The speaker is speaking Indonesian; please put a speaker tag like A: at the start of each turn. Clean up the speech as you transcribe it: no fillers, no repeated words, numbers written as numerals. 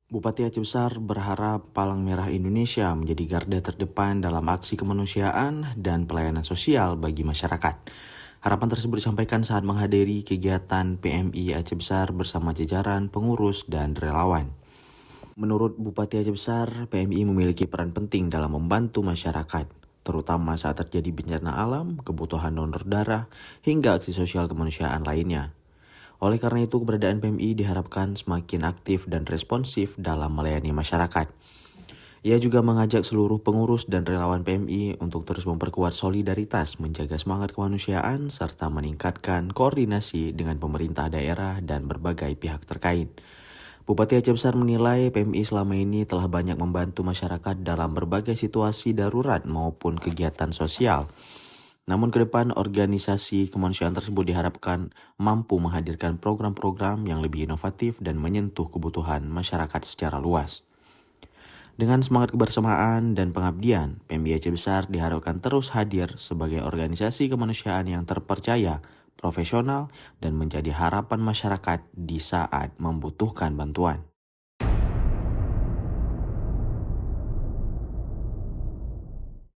A: Bupati Aceh Besar berharap Palang Merah Indonesia menjadi garda terdepan dalam aksi kemanusiaan dan pelayanan sosial bagi masyarakat. Harapan tersebut disampaikan saat menghadiri kegiatan PMI Aceh Besar bersama jajaran pengurus dan relawan. Menurut Bupati Aceh Besar, PMI memiliki peran penting dalam membantu masyarakat, terutama saat terjadi bencana alam, kebutuhan donor darah, hingga aksi sosial kemanusiaan lainnya. Oleh karena itu, keberadaan PMI diharapkan semakin aktif dan responsif dalam melayani masyarakat. Ia juga mengajak seluruh pengurus dan relawan PMI untuk terus memperkuat solidaritas, menjaga semangat kemanusiaan, serta meningkatkan koordinasi dengan pemerintah daerah dan berbagai pihak terkait. Bupati Aceh Besar menilai PMI selama ini telah banyak membantu masyarakat dalam berbagai situasi darurat maupun kegiatan sosial. Namun ke depan organisasi kemanusiaan tersebut diharapkan mampu menghadirkan program-program yang lebih inovatif dan menyentuh kebutuhan masyarakat secara luas. Dengan semangat kebersamaan dan pengabdian, PMI Aceh Besar diharapkan terus hadir sebagai organisasi kemanusiaan yang terpercaya, profesional, dan menjadi harapan masyarakat di saat membutuhkan bantuan.